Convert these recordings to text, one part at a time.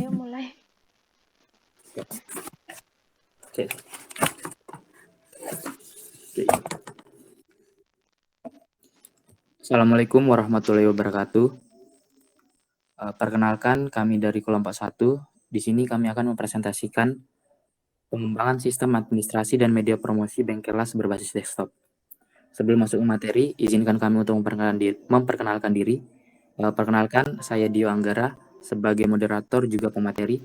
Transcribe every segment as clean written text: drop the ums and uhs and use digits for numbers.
Ayo mulai. Oke. Assalamualaikum warahmatullahi wabarakatuh. Perkenalkan, kami dari kelompok 1. Di sini kami akan mempresentasikan pengembangan sistem administrasi dan media promosi Bengkelas berbasis desktop. Sebelum masuk ke materi, izinkan kami untuk memperkenalkan diri. Perkenalkan, saya Dio Anggara sebagai moderator juga pemateri.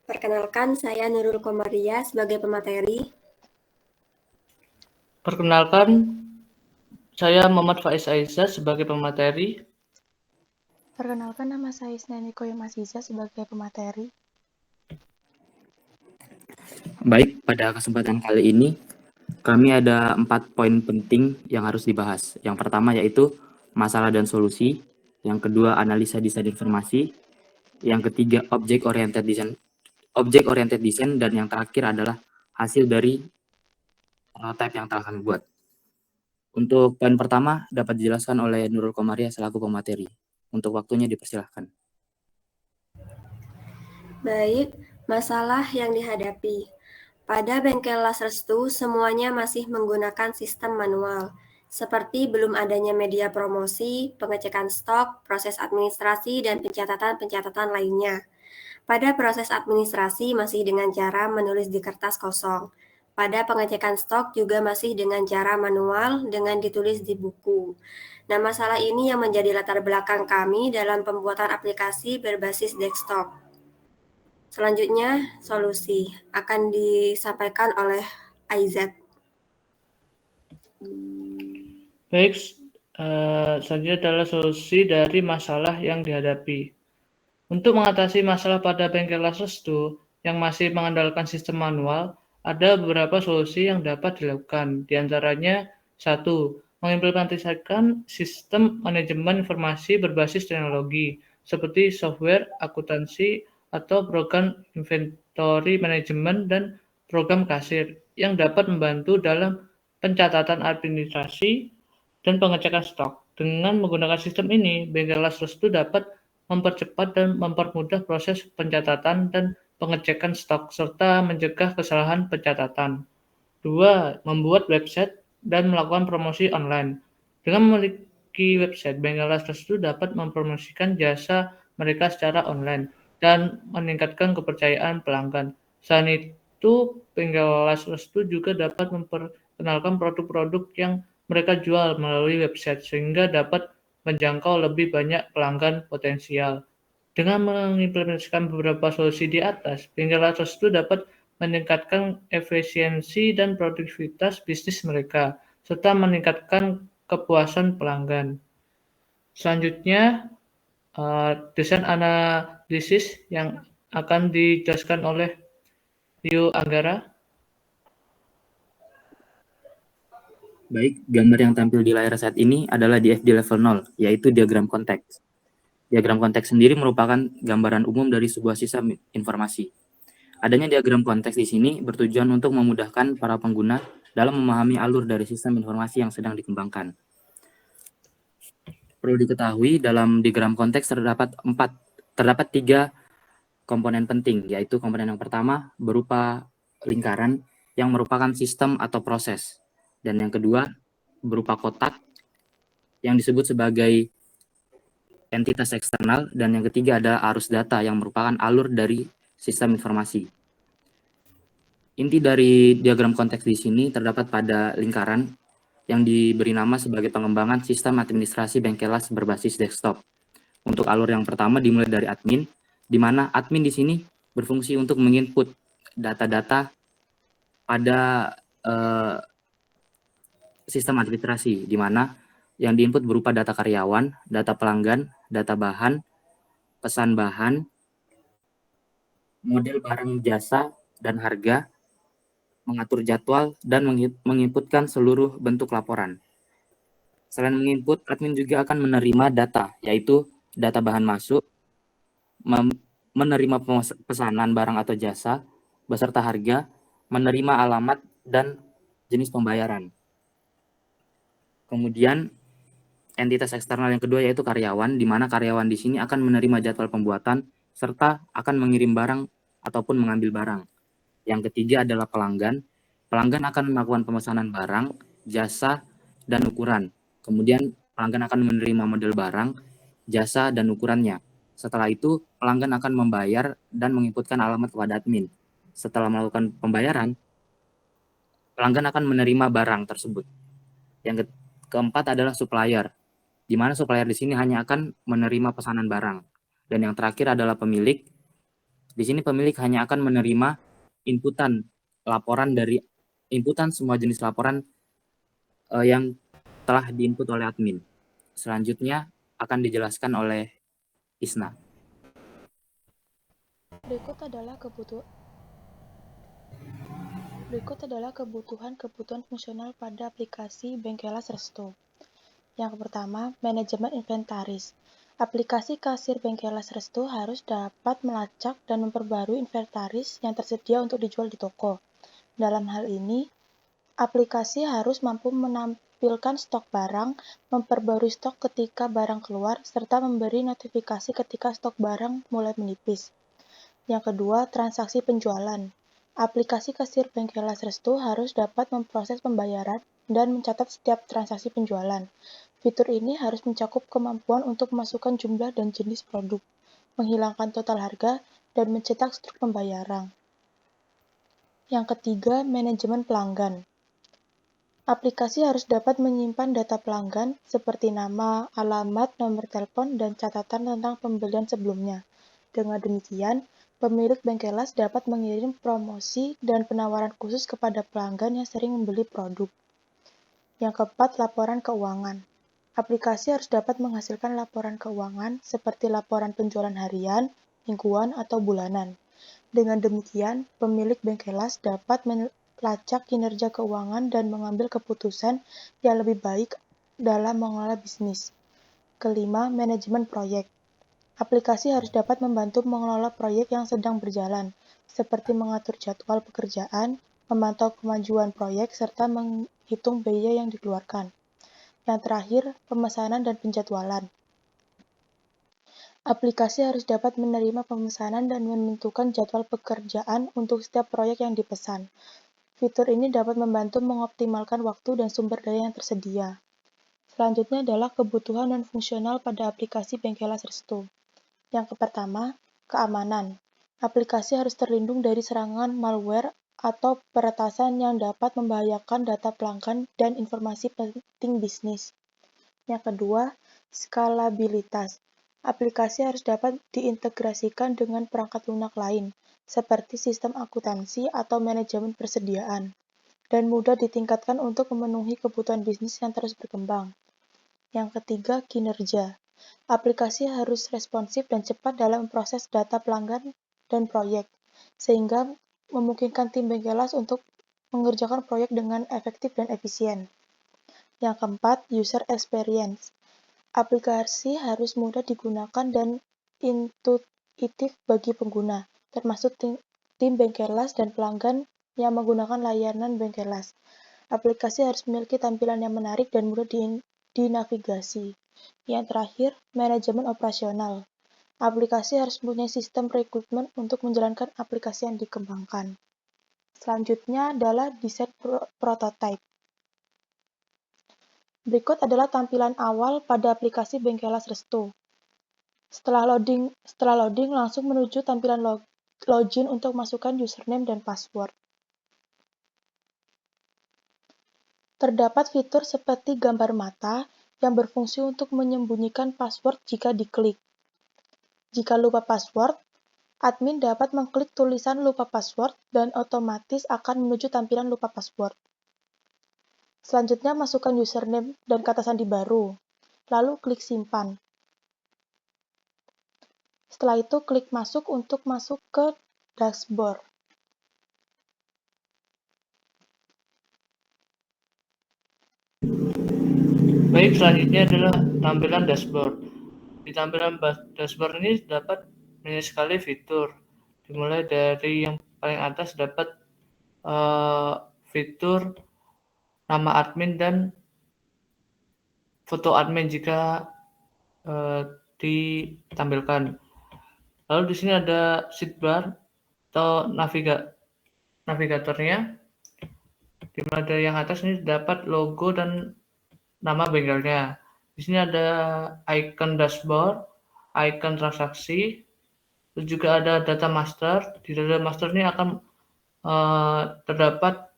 Perkenalkan, saya Nurul Komaria sebagai pemateri. Perkenalkan, saya Muhammad Faiz Aiza sebagai pemateri. Perkenalkan, nama saya Isnani Koyomasiza sebagai pemateri. Baik, pada kesempatan kali ini kami ada 4 poin penting yang harus dibahas. Yang pertama yaitu masalah dan solusi. Yang kedua, analisa desain informasi. Yang ketiga, object oriented design. Dan yang terakhir adalah hasil dari prototype yang telah kami buat. Untuk poin pertama dapat dijelaskan oleh Nurul Komaria selaku pemateri. Untuk waktunya dipersilahkan. Baik, masalah yang dihadapi. Pada Bengkelas Restu, semuanya masih menggunakan sistem manual, seperti belum adanya media promosi, pengecekan stok, proses administrasi, dan pencatatan-pencatatan lainnya. Pada proses administrasi masih dengan cara menulis di kertas kosong. Pada pengecekan stok juga masih dengan cara manual dengan ditulis di buku. Nah, masalah ini yang menjadi latar belakang kami dalam pembuatan aplikasi berbasis desktop. Selanjutnya, solusi akan disampaikan oleh Aizat. Baik, selanjutnya adalah solusi dari masalah yang dihadapi. Untuk mengatasi masalah pada Bengkelas Restu yang masih mengandalkan sistem manual, ada beberapa solusi yang dapat dilakukan. Di antaranya, 1. Mengimplementasikan sistem manajemen informasi berbasis teknologi, seperti software akuntansi atau program inventory management dan program kasir, yang dapat membantu dalam pencatatan administrasi dan pengecekan stok. Dengan menggunakan sistem ini, Bengkelas Restu dapat mempercepat dan mempermudah proses pencatatan dan pengecekan stok, serta mencegah kesalahan pencatatan. 2. Membuat website dan melakukan promosi online. Dengan memiliki website, Bengkelas Restu dapat mempromosikan jasa mereka secara online dan meningkatkan kepercayaan pelanggan. Selain itu, Bengkelas Restu juga dapat memperkenalkan produk-produk yang mereka jual melalui website, sehingga dapat menjangkau lebih banyak pelanggan potensial. Dengan mengimplementasikan beberapa solusi di atas, Bengkelas Restu dapat meningkatkan efisiensi dan produktivitas bisnis mereka, serta meningkatkan kepuasan pelanggan. Selanjutnya, desain analisis yang akan dijelaskan oleh Rio Anggara. Baik, gambar yang tampil di layar saat ini adalah DFD level 0, yaitu diagram konteks. Diagram konteks sendiri merupakan gambaran umum dari sebuah sistem informasi. Adanya diagram konteks di sini bertujuan untuk memudahkan para pengguna dalam memahami alur dari sistem informasi yang sedang dikembangkan. Perlu diketahui, dalam diagram konteks terdapat 3 komponen penting, yaitu komponen yang pertama berupa lingkaran yang merupakan sistem atau proses, dan yang kedua berupa kotak yang disebut sebagai entitas eksternal, dan yang ketiga ada arus data yang merupakan alur dari sistem informasi. Inti dari diagram konteks di sini terdapat pada lingkaran yang diberi nama sebagai pengembangan sistem administrasi Bengkelas berbasis desktop. Untuk alur yang pertama dimulai dari admin, di mana admin di sini berfungsi untuk menginput data-data pada sistem administrasi, di mana yang diinput berupa data karyawan, data pelanggan, data bahan, pesan bahan, model barang jasa dan harga, mengatur jadwal, dan menginputkan seluruh bentuk laporan. Selain menginput, admin juga akan menerima data, yaitu data bahan masuk, menerima pesanan barang atau jasa, beserta harga, menerima alamat, dan jenis pembayaran. Kemudian, entitas eksternal yang kedua yaitu karyawan, di mana karyawan di sini akan menerima jadwal pembuatan, serta akan mengirim barang ataupun mengambil barang. Yang ketiga adalah pelanggan. Pelanggan akan melakukan pemesanan barang, jasa, dan ukuran. Kemudian pelanggan akan menerima model barang, jasa, dan ukurannya. Setelah itu, pelanggan akan membayar dan menginputkan alamat kepada admin. Setelah melakukan pembayaran, pelanggan akan menerima barang tersebut. Yang keempat adalah supplier, di mana supplier di sini hanya akan menerima pesanan barang. Dan yang terakhir adalah pemilik. Di sini pemilik hanya akan menerima inputan semua jenis laporan yang telah diinput oleh admin. Selanjutnya akan dijelaskan oleh Isna. Berikut adalah kebutuhan fungsional pada aplikasi Bengkelas Resto. Yang pertama, manajemen inventaris. Aplikasi kasir Bengkelas Resto harus dapat melacak dan memperbarui inventaris yang tersedia untuk dijual di toko. Dalam hal ini, aplikasi harus mampu menampilkan stok barang, memperbarui stok ketika barang keluar, serta memberi notifikasi ketika stok barang mulai menipis. Yang kedua, transaksi penjualan. Aplikasi kasir Bengkelas Resto harus dapat memproses pembayaran dan mencatat setiap transaksi penjualan. Fitur ini harus mencakup kemampuan untuk memasukkan jumlah dan jenis produk, menghilangkan total harga, dan mencetak struk pembayaran. Yang ketiga, manajemen pelanggan. Aplikasi harus dapat menyimpan data pelanggan seperti nama, alamat, nomor telepon, dan catatan tentang pembelian sebelumnya. Dengan demikian, pemilik Bengkelas dapat mengirim promosi dan penawaran khusus kepada pelanggan yang sering membeli produk. Yang keempat, laporan keuangan. Aplikasi harus dapat menghasilkan laporan keuangan seperti laporan penjualan harian, mingguan, atau bulanan. Dengan demikian, pemilik Bengkelas dapat melacak kinerja keuangan dan mengambil keputusan yang lebih baik dalam mengelola bisnis. Kelima, manajemen proyek. Aplikasi harus dapat membantu mengelola proyek yang sedang berjalan, seperti mengatur jadwal pekerjaan, memantau kemajuan proyek, serta menghitung biaya yang dikeluarkan. Yang terakhir, pemesanan dan penjadwalan. Aplikasi harus dapat menerima pemesanan dan menentukan jadwal pekerjaan untuk setiap proyek yang dipesan. Fitur ini dapat membantu mengoptimalkan waktu dan sumber daya yang tersedia. Selanjutnya adalah kebutuhan dan fungsional pada aplikasi Bengkelas Resto. Yang pertama, keamanan. Aplikasi harus terlindung dari serangan malware atau peretasan yang dapat membahayakan data pelanggan dan informasi penting bisnis. Yang kedua, skalabilitas. Aplikasi harus dapat diintegrasikan dengan perangkat lunak lain, seperti sistem akuntansi atau manajemen persediaan, dan mudah ditingkatkan untuk memenuhi kebutuhan bisnis yang terus berkembang. Yang ketiga, kinerja. Aplikasi harus responsif dan cepat dalam proses data pelanggan dan proyek, sehingga memungkinkan tim Bengkelas untuk mengerjakan proyek dengan efektif dan efisien. Yang keempat, user experience. Aplikasi harus mudah digunakan dan intuitif bagi pengguna, termasuk tim Bengkelas dan pelanggan yang menggunakan layanan Bengkelas. Aplikasi harus memiliki tampilan yang menarik dan mudah dinavigasi. Yang terakhir, manajemen operasional. Aplikasi harus mempunyai sistem rekrutmen untuk menjalankan aplikasi yang dikembangkan. Selanjutnya adalah desain prototype. Berikut adalah tampilan awal pada aplikasi Bengkelas Resto. Setelah loading langsung menuju tampilan login untuk masukkan username dan password. Terdapat fitur seperti gambar mata yang berfungsi untuk menyembunyikan password jika diklik. Jika lupa password, admin dapat mengklik tulisan lupa password dan otomatis akan menuju tampilan lupa password. Selanjutnya, masukkan username dan kata sandi baru, lalu klik simpan. Setelah itu, klik masuk untuk masuk ke dashboard. Baik, selanjutnya adalah tampilan dashboard. Di tampilan dashboard ini dapat banyak sekali fitur. Dimulai dari yang paling atas dapat fitur nama admin dan foto admin jika ditampilkan. Lalu di sini ada sidebar atau navigatornya, di mana dari yang atas ini dapat logo dan nama bengkelnya. Di sini ada icon dashboard, icon transaksi, terus juga ada data master. Di data master ini akan terdapat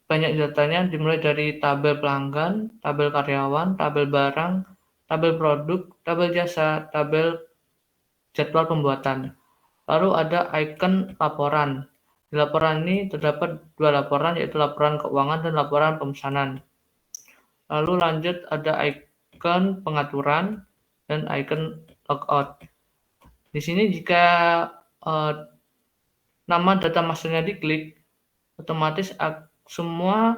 banyak datanya, dimulai dari tabel pelanggan, tabel karyawan, tabel barang, tabel produk, tabel jasa, tabel jadwal pembuatan. Lalu ada icon laporan. Di laporan ini terdapat dua laporan, yaitu laporan keuangan dan laporan pemesanan. Lalu lanjut ada icon pengaturan dan icon logout. Di sini jika nama data masternya diklik, otomatis semua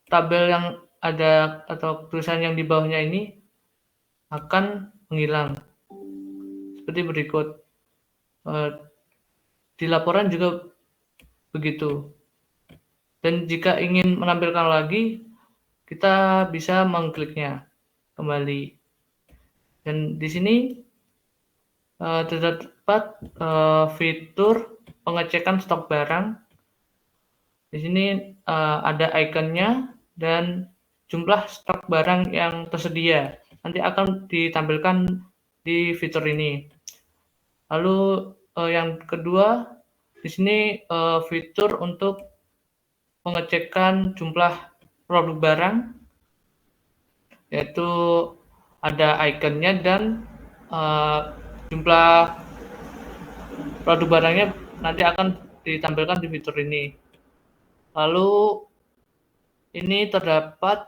tabel yang ada atau tulisan yang di bawahnya ini akan menghilang. Seperti berikut. Di laporan juga begitu. Dan jika ingin menampilkan lagi, kita bisa mengkliknya kembali. Dan di sini terdapat fitur pengecekan stok barang. Di sini ada ikonnya dan jumlah stok barang yang tersedia. Nanti akan ditampilkan di fitur ini. Lalu yang kedua, di sini fitur untuk pengecekan jumlah produk barang, yaitu ada ikonnya dan jumlah produk barangnya nanti akan ditampilkan di fitur ini. Lalu ini terdapat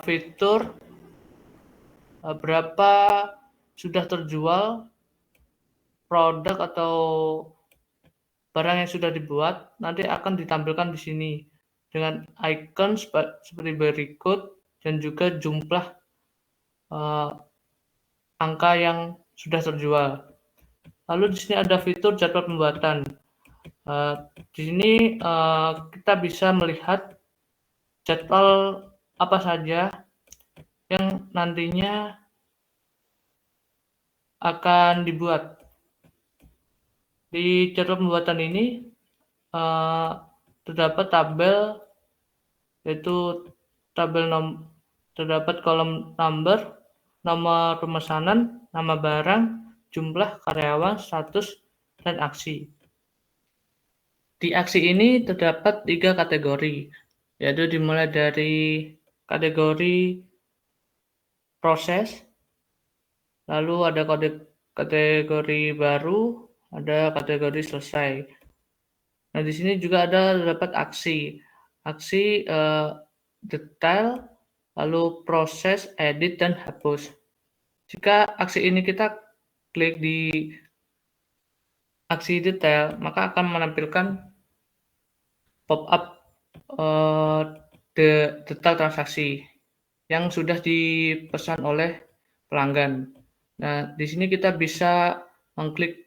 fitur berapa sudah terjual produk atau barang yang sudah dibuat, nanti akan ditampilkan di sini dengan icon seperti berikut dan juga jumlah angka yang sudah terjual. Lalu di sini ada fitur jadwal pembuatan. Di sini kita bisa melihat jadwal apa saja yang nantinya akan dibuat. Di jadwal pembuatan ini terdapat tabel, yaitu terdapat kolom number, nomor pemesanan, nama barang, jumlah karyawan, status, dan aksi. Di aksi ini terdapat 3 kategori, yaitu dimulai dari kategori proses, lalu ada kategori baru, ada kategori selesai. Nah, di sini juga ada terdapat aksi. Aksi detail, lalu proses, edit, dan hapus. Jika aksi ini kita klik di aksi detail, maka akan menampilkan pop-up detail transaksi yang sudah dipesan oleh pelanggan. Nah, di sini kita bisa mengklik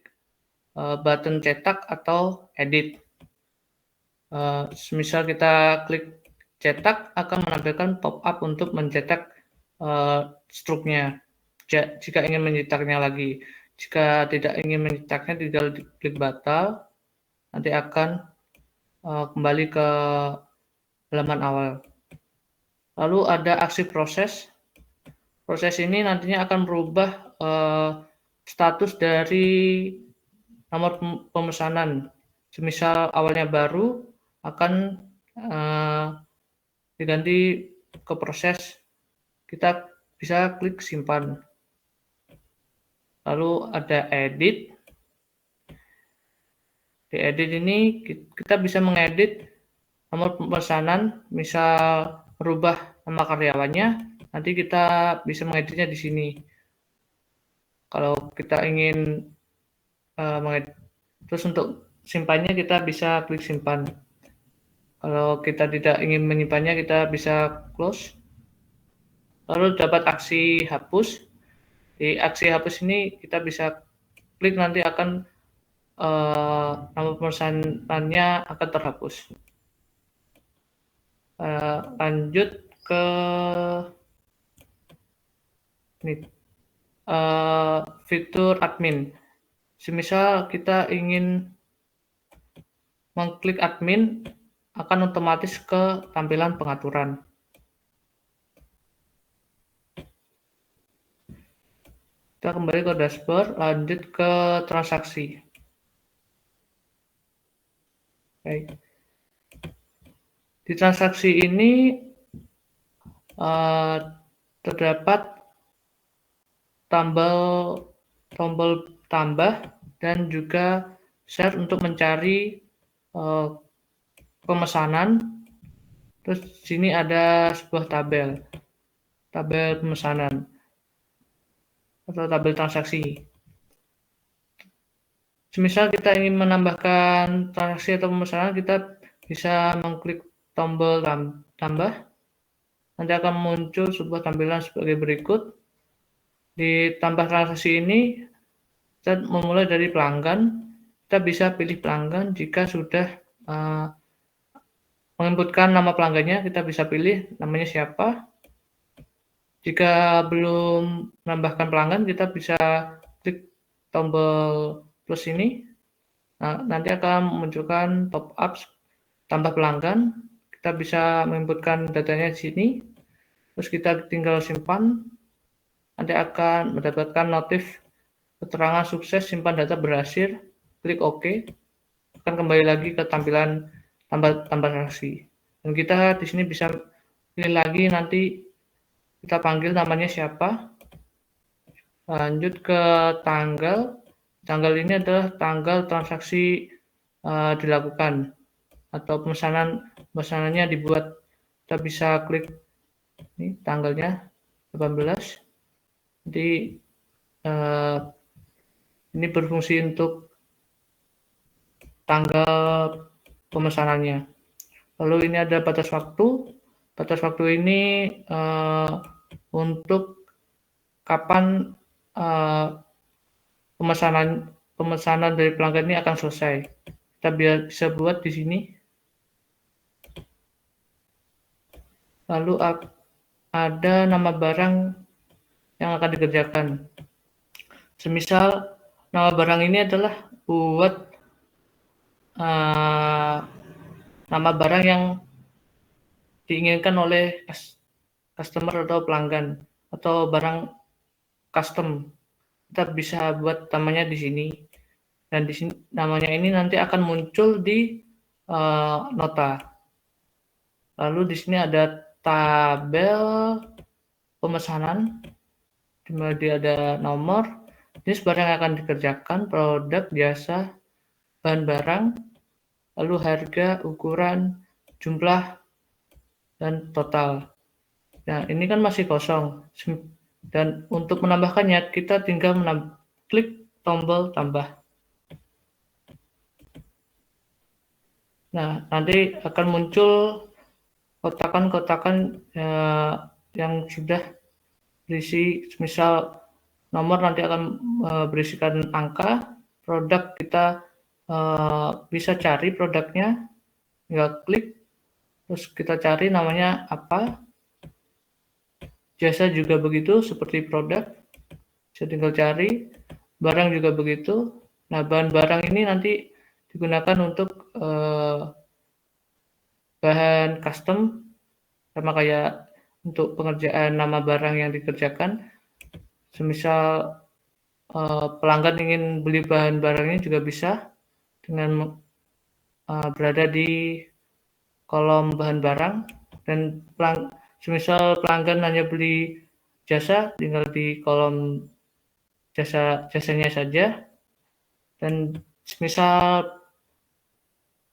button cetak atau edit. Semisal kita klik cetak, akan menampilkan pop-up untuk mencetak struknya. Jika ingin mencetaknya lagi. Jika tidak ingin mencetaknya, tinggal klik batal. Nanti akan kembali ke halaman awal. Lalu ada aksi proses. Proses ini nantinya akan merubah status dari nomor pemesanan. Semisal awalnya baru, akan diganti ke proses. Kita bisa klik simpan. Lalu ada edit. Di edit ini kita bisa mengedit nomor pemesanan, misal merubah nama karyawannya, nanti kita bisa mengeditnya di sini. Kalau kita ingin mengedit, terus untuk simpannya kita bisa klik simpan. Kalau kita tidak ingin menyimpannya, kita bisa close. Lalu dapat aksi hapus. Di aksi hapus ini kita bisa klik, nanti akan nama pemesanannya akan terhapus. Lanjut ke Ini fitur admin. Semisal kita ingin mengklik admin, akan otomatis ke tampilan pengaturan. Kita kembali ke dashboard, lanjut ke transaksi. Baik. Di transaksi ini terdapat tombol tambah dan juga share untuk mencari pemesanan. Terus di sini ada sebuah tabel pemesanan atau tabel transaksi. Semisal kita ingin menambahkan transaksi atau pemesanan, kita bisa mengklik tombol tambah. Nanti akan muncul sebuah tampilan sebagai berikut. Di tambah transaksi ini, kita memulai dari pelanggan. Kita bisa pilih pelanggan jika sudah menginputkan nama pelanggannya, kita bisa pilih namanya siapa. Jika belum menambahkan pelanggan, kita bisa klik tombol plus ini. Nah, nanti akan memunculkan pop-up tambah pelanggan. Kita bisa menginputkan datanya di sini. Terus kita tinggal simpan. Nanti akan mendapatkan notif keterangan sukses simpan data berhasil. Klik OK. Akan kembali lagi ke tampilan tambah transaksi. Dan kita di sini bisa pilih lagi, nanti kita panggil namanya siapa. Lanjut ke tanggal. Tanggal ini adalah tanggal transaksi dilakukan atau pemesanannya dibuat. Kita bisa klik ini tanggalnya 18. Jadi ini berfungsi untuk tanggal pemesanannya. Lalu ini ada batas waktu. Batas waktu ini untuk kapan pemesanan dari pelanggan ini akan selesai. Kita bisa buat di sini. Lalu ada nama barang yang akan dikerjakan. Semisal nama barang ini adalah buat nama barang yang diinginkan oleh customer atau pelanggan atau barang custom. Kita bisa buat namanya di sini. Dan di sini namanya ini nanti akan muncul di nota. Lalu di sini ada tabel pemesanan, di mana dia ada nomor, jenis barang yang akan dikerjakan, produk, jasa, bahan barang, lalu harga, ukuran, jumlah, dan total. Nah, ini kan masih kosong. Dan untuk menambahkannya, kita tinggal klik tombol tambah. Nah, nanti akan muncul kotakan-kotakan yang sudah berisi, misal nomor nanti akan berisikan angka, produk kita bisa cari produknya, tinggal klik, terus kita cari namanya apa, jasa juga begitu, seperti produk, bisa tinggal cari, barang juga begitu. Nah, bahan-barang ini nanti digunakan untuk bahan custom, sama kayak untuk pengerjaan nama barang yang dikerjakan. Semisal pelanggan ingin beli bahan barangnya juga bisa dengan berada di kolom bahan barang, dan semisal pelanggan hanya beli jasa, tinggal di kolom jasanya saja. Dan semisal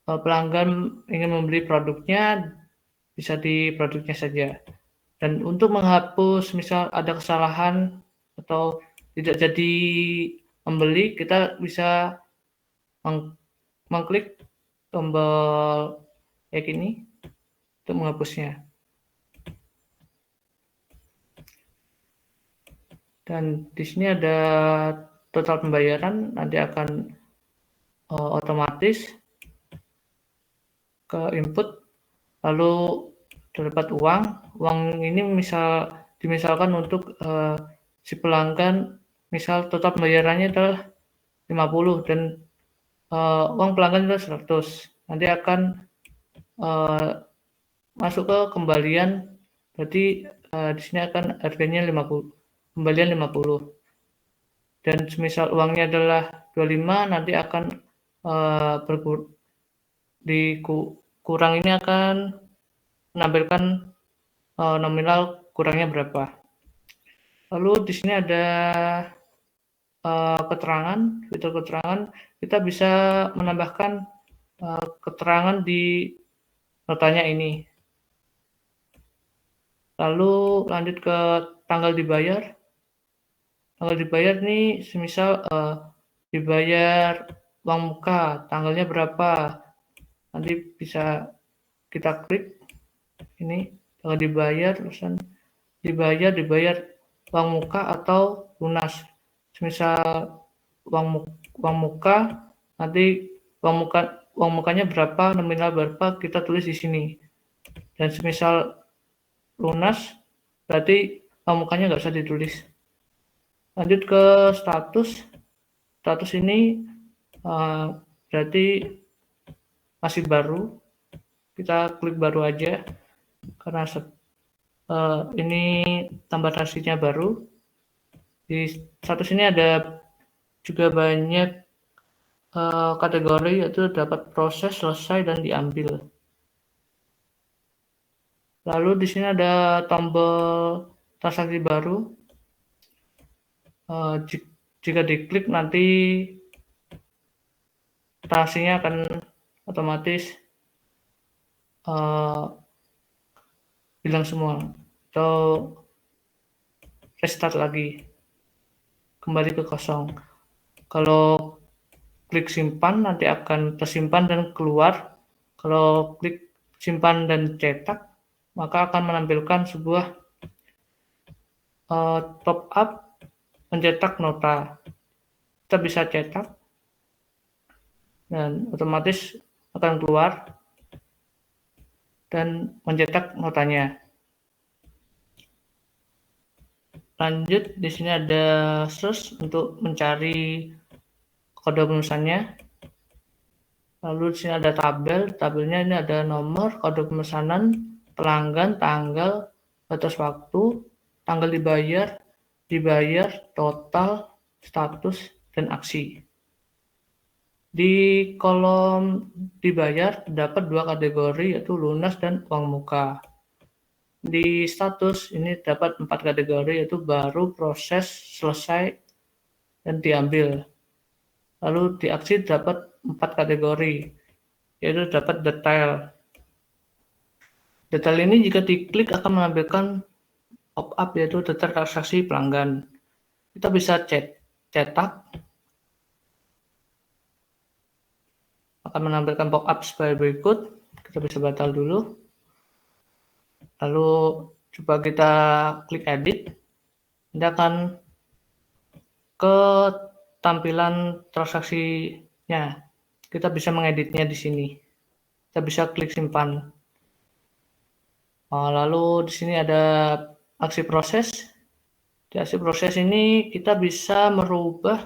pelanggan ingin membeli produknya, bisa di produknya saja. Dan untuk menghapus misal ada kesalahan atau tidak jadi membeli, kita bisa mengklik tombol kayak gini untuk menghapusnya. Dan di sini ada total pembayaran, nanti akan otomatis ke input, lalu terdapat uang ini dimisalkan untuk si pelanggan, misal total pembayarannya adalah 50 dan uang pelanggan adalah 100. Nanti akan masuk ke kembalian, berarti di sini akan harganya 50, kembalian 50. Dan semisal uangnya adalah 25, nanti akan kurang ini akan menampilkan nominal kurangnya berapa. Lalu di sini ada keterangan, fitur keterangan. Kita bisa menambahkan keterangan di notanya ini. Lalu lanjut ke tanggal dibayar. Tanggal dibayar nih, semisal dibayar uang muka, tanggalnya berapa. Nanti bisa kita klik ini, tanggal dibayar, terusan dibayar uang muka atau lunas. Semisal uang muka, nanti uang mukanya berapa, nominal berapa, kita tulis di sini. Dan semisal lunas, berarti uang mukanya nggak usah ditulis. Lanjut ke status. Status ini berarti masih baru. Kita klik baru aja karena ini tambah transaksinya baru. Di status ini ada juga banyak kategori, yaitu dapat proses, selesai, dan diambil. Lalu di sini ada tombol transaksi baru. Jika diklik nanti transaksinya akan otomatis hilang semua atau restart lagi, kembali ke kosong. Kalau klik simpan nanti akan tersimpan dan keluar. Kalau klik simpan dan cetak, maka akan menampilkan sebuah top up mencetak nota. Kita bisa cetak dan otomatis akan keluar dan mencetak notanya. Lanjut, di sini ada search untuk mencari kode pemesannya. Lalu di sini ada tabel. Tabelnya ini ada nomor, kode pemesanan, pelanggan, tanggal, batas waktu, tanggal dibayar, total, status, dan aksi. Di kolom dibayar terdapat dua kategori, yaitu lunas dan uang muka. Di status ini dapat 4 kategori, yaitu baru, proses, selesai, dan diambil. Lalu di aksi dapat 4 kategori, yaitu dapat detail. Detail ini jika diklik akan menampilkan pop-up, yaitu detail transaksi pelanggan. Kita bisa cetak, akan menampilkan pop-up sebagai berikut. Kita bisa batal dulu. Lalu coba kita klik edit, ini akan ke tampilan transaksinya. Kita bisa mengeditnya di sini. Kita bisa klik simpan. Lalu di sini ada aksi proses. Di aksi proses ini kita bisa merubah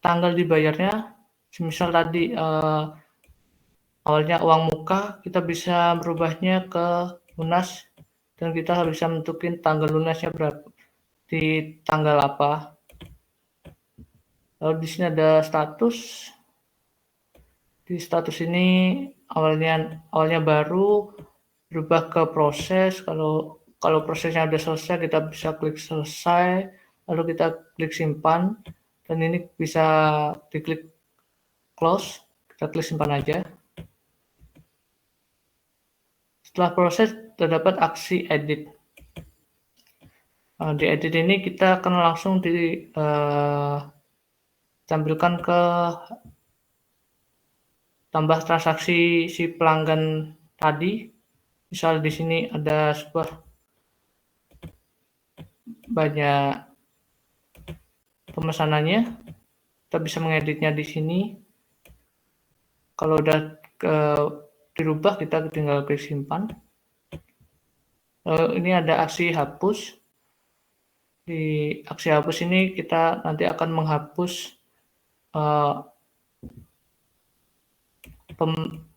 tanggal dibayarnya. Misal tadi awalnya uang muka, kita bisa merubahnya ke lunas dan kita bisa menentukan tanggal lunasnya berapa, di tanggal apa. Lalu di sini ada status. Di status ini awalnya baru, berubah ke proses. Kalau prosesnya sudah selesai, kita bisa klik selesai, lalu kita klik simpan, dan ini bisa diklik close. Kita klik simpan aja. Setelah proses terdapat aksi edit. Di edit ini kita akan langsung ditampilkan ke tambah transaksi si pelanggan tadi. Misal di sini ada sebuah banyak pemesanannya, kita bisa mengeditnya di sini. Kalau udah dirubah, kita tinggal klik simpan. Lalu ini ada aksi hapus. Di aksi hapus ini kita nanti akan menghapus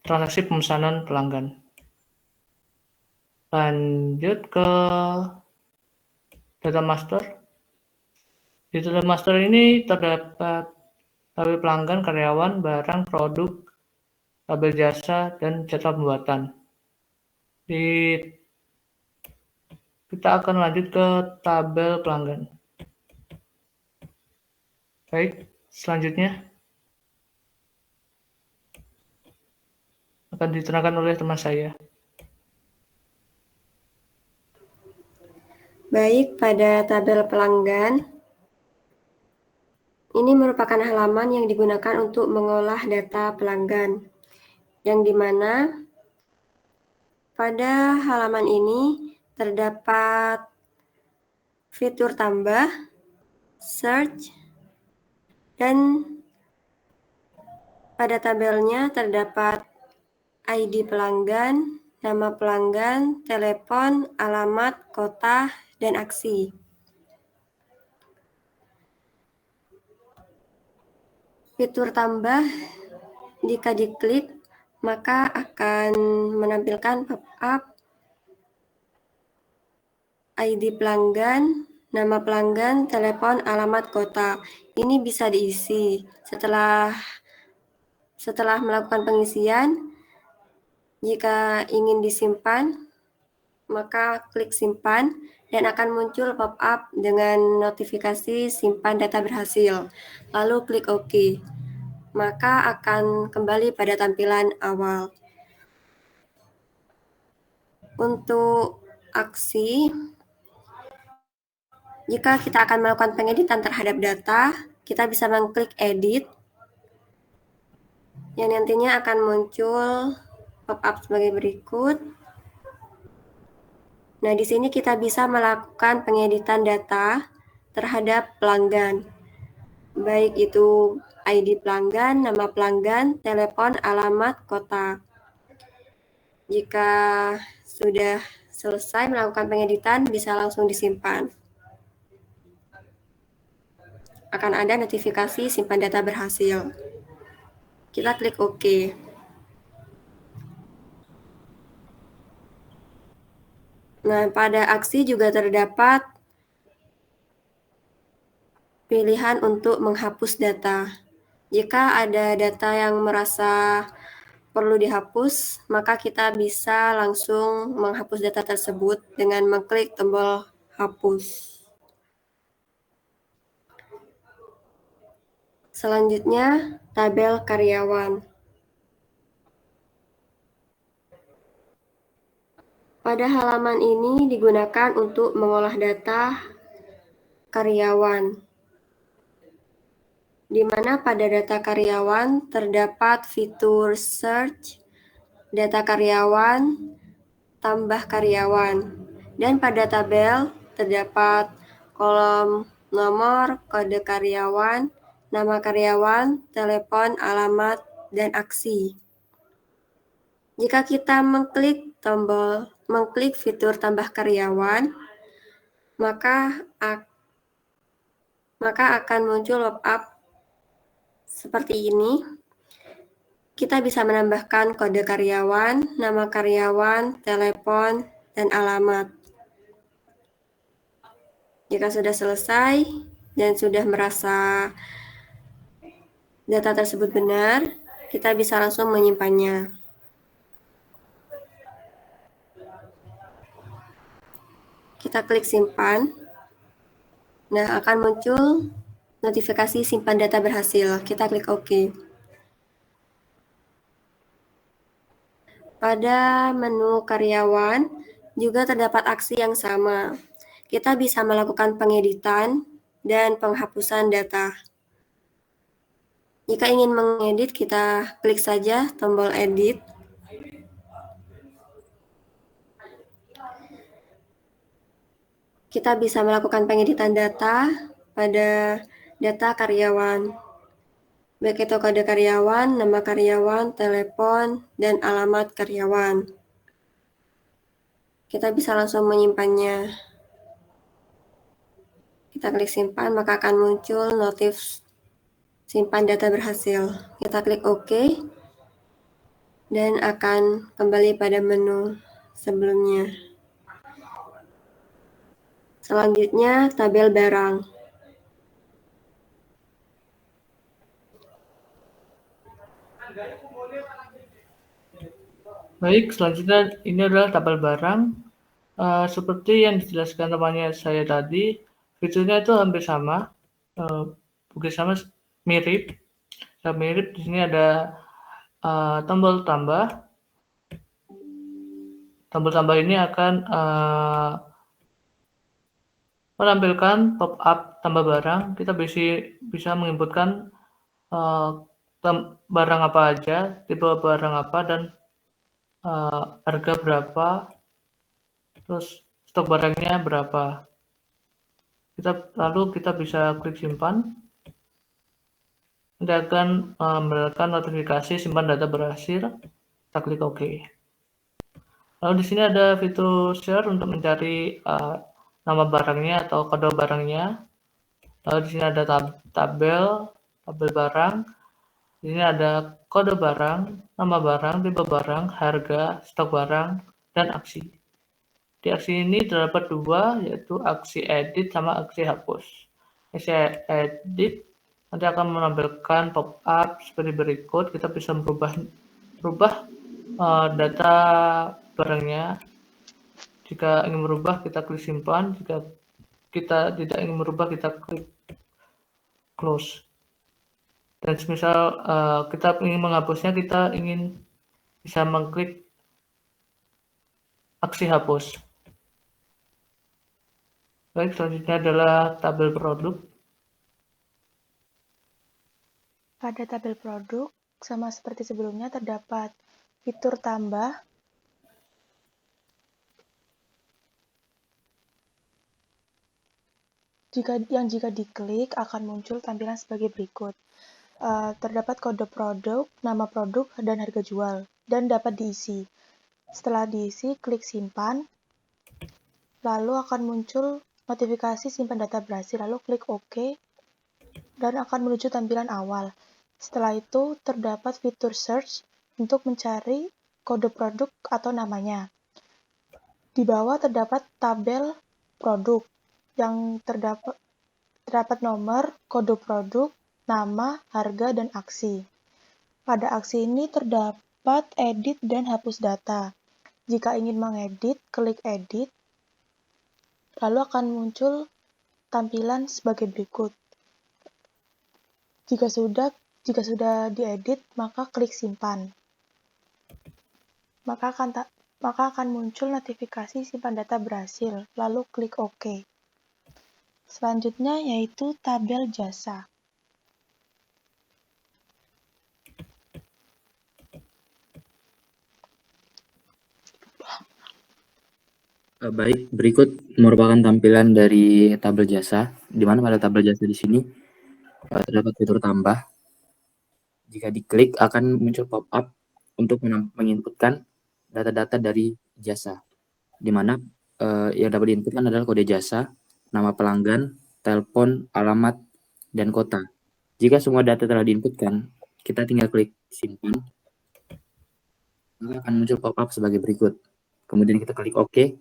transaksi pemesanan pelanggan. Lanjut ke data master. Di data master ini terdapat tabel pelanggan, karyawan, barang, produk, tabel jasa, dan jadwal pembuatan. Kita akan lanjut ke tabel pelanggan. Baik, selanjutnya akan diterangkan oleh teman saya. Baik, pada tabel pelanggan, ini merupakan halaman yang digunakan untuk mengolah data pelanggan, yang dimana pada halaman ini terdapat fitur tambah, search, dan pada tabelnya terdapat ID pelanggan, nama pelanggan, telepon, alamat, kota, dan aksi. Fitur tambah, jika diklik, maka akan menampilkan pop-up ID pelanggan, nama pelanggan, telepon, alamat, kota. Ini bisa diisi. Setelah melakukan pengisian, jika ingin disimpan, maka klik simpan dan akan muncul pop-up dengan notifikasi simpan data berhasil. Lalu klik OK. Maka akan kembali pada tampilan awal. Untuk aksi, jika kita akan melakukan pengeditan terhadap data, kita bisa mengklik edit, yang nantinya akan muncul pop-up sebagai berikut. Nah, di sini kita bisa melakukan pengeditan data terhadap pelanggan, baik itu ID pelanggan, nama pelanggan, telepon, alamat, kota. Jika sudah selesai melakukan pengeditan, bisa langsung disimpan. Akan ada notifikasi simpan data berhasil. Kita klik OK. Nah, pada aksi juga terdapat pilihan untuk menghapus data. Jika ada data yang merasa perlu dihapus, maka kita bisa langsung menghapus data tersebut dengan mengklik tombol hapus. Selanjutnya, tabel karyawan. Pada halaman ini digunakan untuk mengolah data karyawan, di mana pada data karyawan terdapat fitur search, data karyawan, tambah karyawan, dan pada tabel terdapat kolom nomor, kode karyawan, nama karyawan, telepon, alamat, dan aksi. Jika kita mengklik fitur tambah karyawan, maka akan muncul pop-up seperti ini. Kita bisa menambahkan kode karyawan, nama karyawan, telepon, dan alamat. Jika sudah selesai dan sudah merasa data tersebut benar, kita bisa langsung menyimpannya. Kita klik simpan. Nah, akan muncul notifikasi simpan data berhasil. Kita klik OK. Pada menu karyawan juga terdapat aksi yang sama. Kita bisa melakukan pengeditan dan penghapusan data. Jika ingin mengedit, kita klik saja tombol edit. Kita bisa melakukan pengeditan data pada data karyawan, baik itu kode karyawan, nama karyawan, telepon, dan alamat karyawan. Kita bisa langsung menyimpannya. Kita klik simpan, maka akan muncul notif simpan data berhasil. Kita klik OK, dan akan kembali pada menu sebelumnya. Selanjutnya, tabel barang. Baik, selanjutnya ini adalah tabel barang. Seperti yang dijelaskan temannya saya tadi, fiturnya itu hampir sama, bukan sama, mirip. Mirip di sini ada tombol tambah. Tombol tambah ini akan menampilkan pop-up tambah barang. Kita bisa menginputkan barang apa aja, tipe barang apa, dan harga berapa, terus stok barangnya berapa. Lalu kita bisa klik simpan. Nanti akan mendapatkan notifikasi simpan data berhasil. Kita klik OK. Lalu di sini ada fitur share untuk mencari nama barangnya atau kode barangnya. Lalu di sini ada tabel barang. Di sini ada kode barang, nama barang, tipe barang, harga, stok barang, dan aksi. Di aksi ini terdapat dua, yaitu aksi edit sama aksi hapus. Aksi edit nanti akan menampilkan pop-up seperti berikut. Kita bisa merubah data barangnya. Jika ingin merubah, kita klik simpan. Jika kita tidak ingin merubah, kita klik close. Dan misal kita ingin menghapusnya, kita ingin bisa mengklik aksi hapus. Baik, selanjutnya adalah tabel produk. Pada tabel produk, sama seperti sebelumnya, terdapat fitur tambah, jika diklik akan muncul tampilan sebagai berikut. Terdapat kode produk, nama produk, dan harga jual, dan dapat diisi. Setelah diisi, klik simpan, lalu akan muncul notifikasi simpan data berhasil, lalu klik OK, dan akan menuju tampilan awal. Setelah itu, terdapat fitur search untuk mencari kode produk atau namanya. Di bawah terdapat tabel produk, yang terdapat nomor, kode produk, nama, harga, dan aksi. Pada aksi ini terdapat edit dan hapus data. Jika ingin mengedit, klik edit, lalu akan muncul tampilan sebagai berikut. Jika sudah diedit, maka klik simpan. Maka akan muncul notifikasi simpan data berhasil, lalu klik OK. Selanjutnya yaitu tabel jasa. Baik, berikut merupakan tampilan dari tabel jasa, di mana pada tabel jasa di sini terdapat fitur tambah. Jika diklik akan muncul pop-up untuk menginputkan data-data dari jasa, di mana yang dapat diinputkan adalah kode jasa, nama pelanggan, telepon, alamat, dan kota. Jika semua data telah diinputkan, kita tinggal klik simpan, maka akan muncul pop-up sebagai berikut. Kemudian kita klik OK,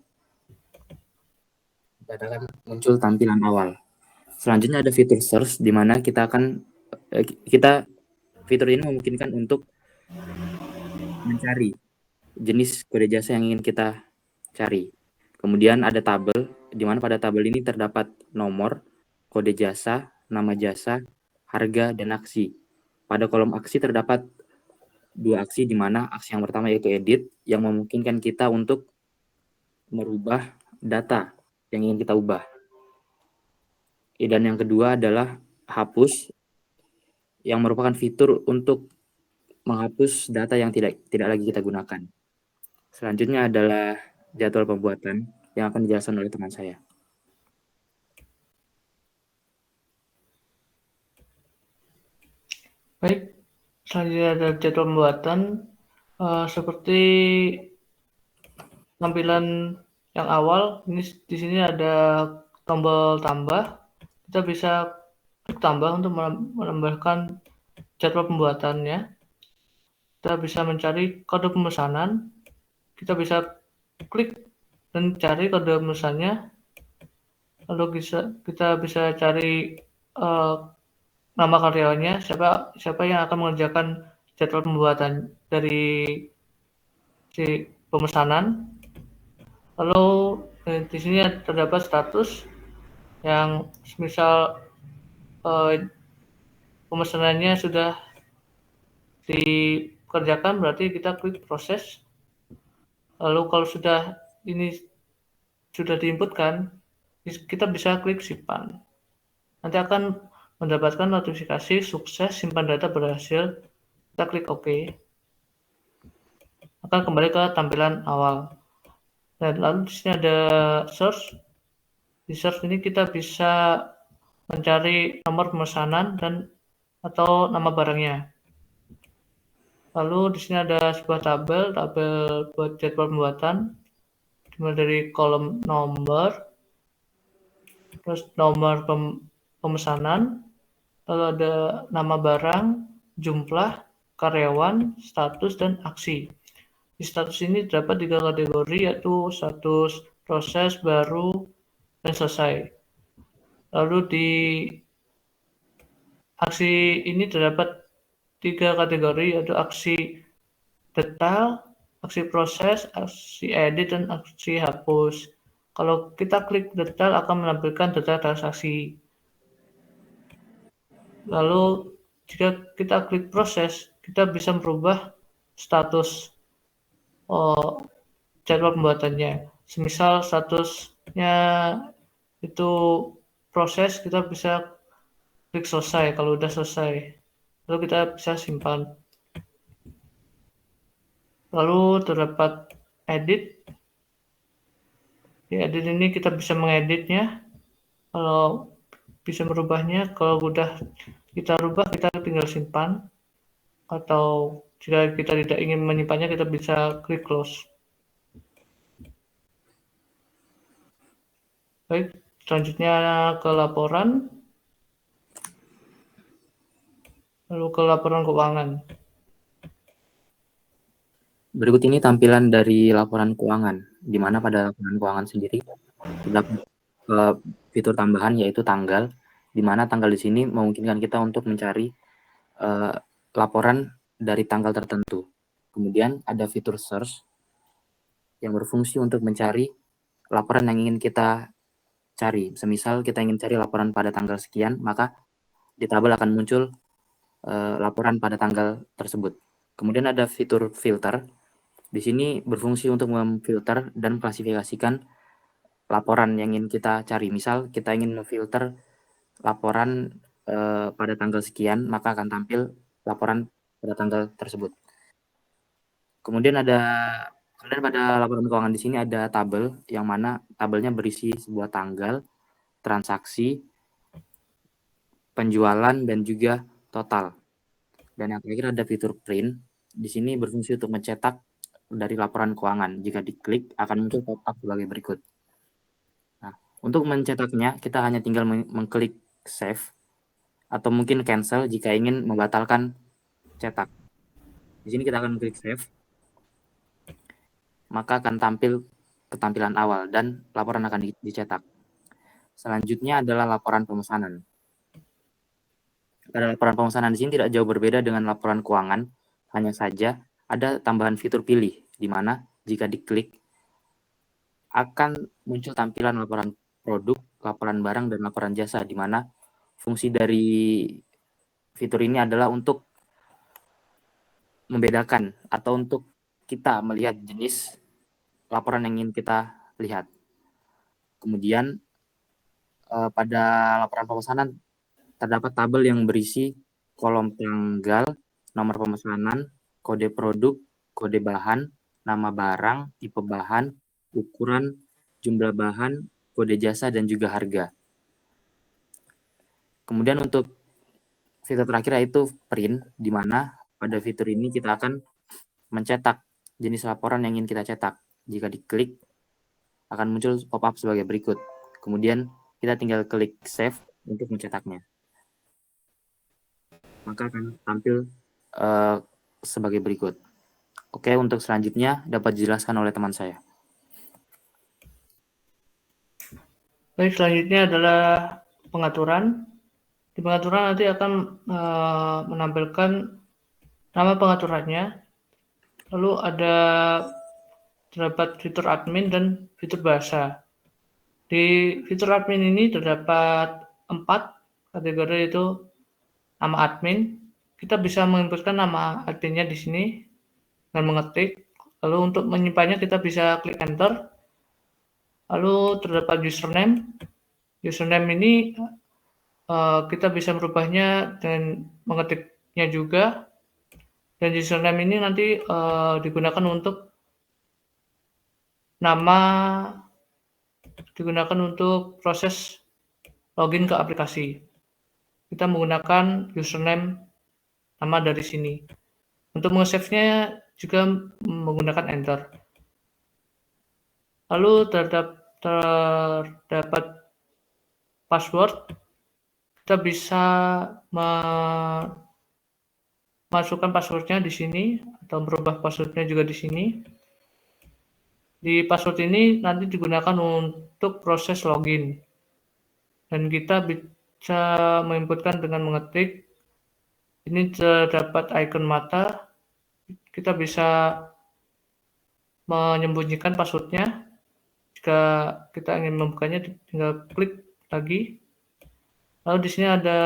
dan akan muncul tampilan awal. Selanjutnya ada fitur search, di mana fitur ini memungkinkan untuk mencari jenis kode jasa yang ingin kita cari. Kemudian ada tabel, di mana pada tabel ini terdapat nomor, kode jasa, nama jasa, harga, dan aksi. Pada kolom aksi terdapat dua aksi, di mana aksi yang pertama yaitu edit, yang memungkinkan kita untuk merubah data yang ingin kita ubah. Dan yang kedua adalah hapus, yang merupakan fitur untuk menghapus data yang tidak lagi kita gunakan. Selanjutnya adalah jadwal pembuatan yang akan dijelaskan oleh teman saya. Baik, selanjutnya ada jadwal pembuatan. Seperti tampilan yang awal, ini di sini ada tombol tambah. kita bisa klik tambah untuk menambahkan jadwal pembuatannya. Kita bisa mencari kode pemesanan, kita bisa klik dan cari kode pemesannya, lalu kita bisa cari nama karyawannya, siapa yang akan mengerjakan jadwal pembuatan dari si pemesanan. Lalu di sini terdapat status yang misal pemesanannya sudah dikerjakan, berarti kita klik proses. Lalu kalau ini sudah diinputkan, kita bisa klik simpan. Nanti akan mendapatkan notifikasi sukses, simpan data berhasil. Kita klik OK. Akan kembali ke tampilan awal. Dan lalu di sini ada search. Di search ini kita bisa mencari nomor pemesanan atau nama barangnya. Lalu di sini ada sebuah tabel buat jadwal pembuatan, dimulai dari kolom nomor, terus nomor pemesanan, lalu ada nama barang, jumlah, karyawan, status, dan aksi. Di status ini terdapat 3 kategori, yaitu status proses, baru, dan selesai. Lalu di aksi ini terdapat 3 kategori, yaitu aksi detail, aksi proses, aksi edit, dan aksi hapus. Kalau kita klik detail akan menampilkan detail transaksi. Lalu jika kita klik proses, kita bisa merubah status jadwal pembuatannya. Semisal statusnya itu proses, kita bisa klik selesai kalau udah selesai. Lalu kita bisa simpan. Lalu terdapat edit. Di edit ini kita bisa mengeditnya. Kalau bisa merubahnya, kalau udah kita rubah, kita tinggal simpan. Atau jika kita tidak ingin menyimpannya, kita bisa klik close. Baik, selanjutnya ke laporan. Lalu ke laporan keuangan. Berikut ini tampilan dari laporan keuangan, di mana pada laporan keuangan sendiri terdapat fitur tambahan yaitu tanggal, di mana tanggal di sini memungkinkan kita untuk mencari laporan dari tanggal tertentu. Kemudian ada fitur search yang berfungsi untuk mencari laporan yang ingin kita cari. Semisal kita ingin cari laporan pada tanggal sekian, maka di tabel akan muncul laporan pada tanggal tersebut. Kemudian ada fitur filter. Di sini berfungsi untuk memfilter dan klasifikasikan laporan yang ingin kita cari. Misal kita ingin memfilter laporan pada tanggal sekian, maka akan tampil laporan pada tanggal tersebut. Kemudian pada laporan keuangan di sini ada tabel, yang mana tabelnya berisi sebuah tanggal, transaksi, penjualan, dan juga total. Dan yang terakhir ada fitur print. Di sini berfungsi untuk mencetak dari laporan keuangan. Jika diklik, akan muncul pop-up sebagai berikut. Nah, untuk mencetaknya, kita hanya tinggal mengklik save, atau mungkin cancel jika ingin membatalkan cetak. Di sini kita akan klik save, maka akan tampil ketampilan awal dan laporan akan dicetak. Selanjutnya adalah laporan pemesanan. Pada laporan pemesanan di sini tidak jauh berbeda dengan laporan keuangan, hanya saja ada tambahan fitur pilih, di mana jika diklik akan muncul tampilan laporan produk, laporan barang, dan laporan jasa, di mana fungsi dari fitur ini adalah untuk membedakan atau untuk kita melihat jenis laporan yang ingin kita lihat. Kemudian pada laporan pemesanan terdapat tabel yang berisi kolom tanggal, nomor pemesanan, kode produk, kode bahan, nama barang, tipe bahan, ukuran, jumlah bahan, kode jasa, dan juga harga. Kemudian untuk fitur terakhir yaitu print, di mana pada fitur ini kita akan mencetak jenis laporan yang ingin kita cetak. Jika diklik, akan muncul pop-up sebagai berikut. Kemudian kita tinggal klik save untuk mencetaknya. Maka akan tampil sebagai berikut. Oke, untuk selanjutnya dapat dijelaskan oleh teman saya. Baik, selanjutnya adalah pengaturan. Di pengaturan nanti akan menampilkan nama pengaturannya. Lalu terdapat fitur admin dan fitur bahasa. Di fitur admin ini terdapat 4 kategori, yaitu nama admin. Kita bisa menginputkan nama adminnya di sini dan mengetik. Lalu untuk menyimpannya kita bisa klik enter. Lalu terdapat username. Username ini kita bisa merubahnya dan mengetiknya juga. Dan username ini nanti digunakan untuk proses login ke aplikasi. Kita menggunakan username nama dari sini. Untuk meng-save-nya juga menggunakan enter. Lalu terdapat password. Kita bisa masukkan passwordnya di sini atau merubah passwordnya juga di sini. Di password ini nanti digunakan untuk proses login. Dan kita bisa menginputkan dengan mengetik. Ini terdapat icon mata. Kita bisa menyembunyikan passwordnya. Jika kita ingin membukanya, tinggal klik lagi. Lalu di sini ada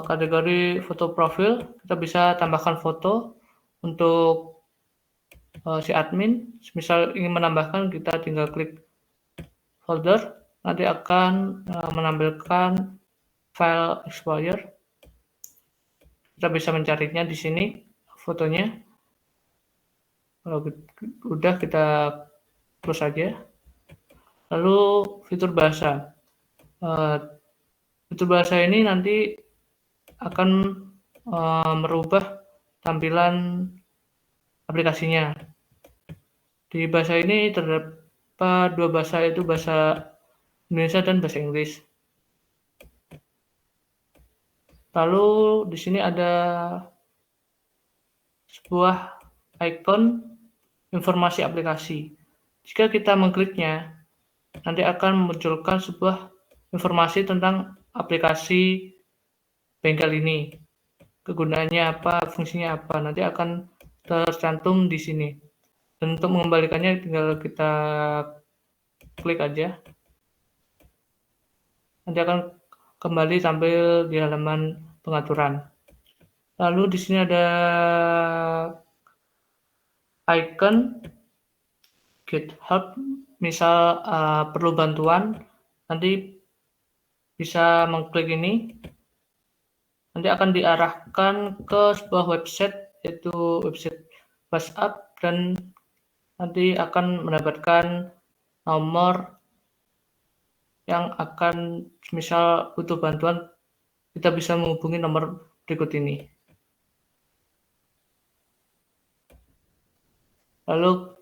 kategori foto profil. Kita bisa tambahkan foto untuk si admin. Misal ingin menambahkan, kita tinggal klik folder. Nanti akan menampilkan file explorer. Kita bisa mencarinya di sini fotonya. Kalau udah, kita close saja. Lalu fitur bahasa. Fitur bahasa ini nanti akan merubah tampilan aplikasinya. Di bahasa ini terdapat 2 bahasa, yaitu bahasa Indonesia dan bahasa Inggris. Lalu di sini ada sebuah icon informasi aplikasi. Jika kita mengkliknya, nanti akan memunculkan sebuah informasi tentang aplikasi bengkel ini. Kegunaannya apa, fungsinya apa, nanti akan tercantum di sini. Dan untuk mengembalikannya tinggal kita klik aja. Nanti akan kembali tampil di halaman pengaturan. Lalu di sini ada icon GitHub. Misal perlu bantuan, nanti bisa mengklik ini. Nanti akan diarahkan ke sebuah website, yaitu website WhatsApp, dan nanti akan mendapatkan nomor yang akan, misal butuh bantuan, kita bisa menghubungi nomor berikut ini. Lalu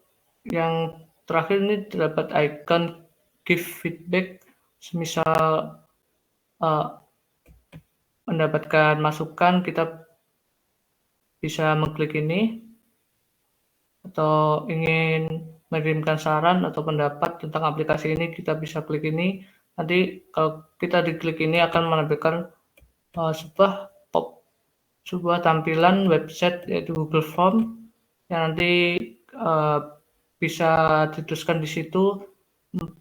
yang terakhir ini terdapat icon give feedback. Misal mendapatkan masukan, kita bisa mengklik ini. Atau ingin mengirimkan saran atau pendapat tentang aplikasi ini, kita bisa klik ini. Nanti kalau kita diklik ini akan menampilkan sebuah tampilan website, yaitu Google Form, yang nanti bisa dituliskan di situ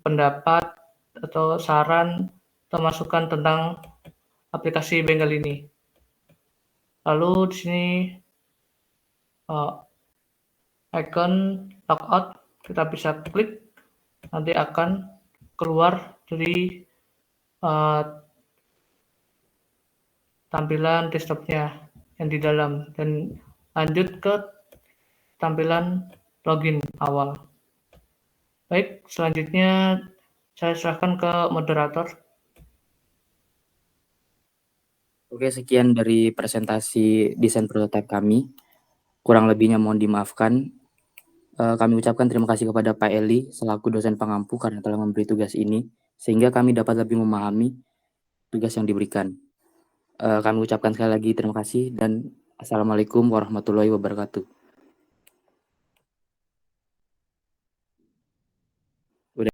pendapat atau saran atau masukan tentang aplikasi bengkel ini. Lalu di sini icon logout, kita bisa klik, nanti akan keluar dari tampilan desktopnya yang di dalam, dan lanjut ke tampilan login awal. Baik, selanjutnya saya serahkan ke moderator. Oke, sekian dari presentasi desain prototipe kami. Kurang lebihnya mohon dimaafkan. Kami ucapkan terima kasih kepada Pak Eli selaku dosen pengampu karena telah memberi tugas ini. sehingga kami dapat lebih memahami tugas yang diberikan. Kami ucapkan sekali lagi terima kasih dan Assalamualaikum warahmatullahi wabarakatuh.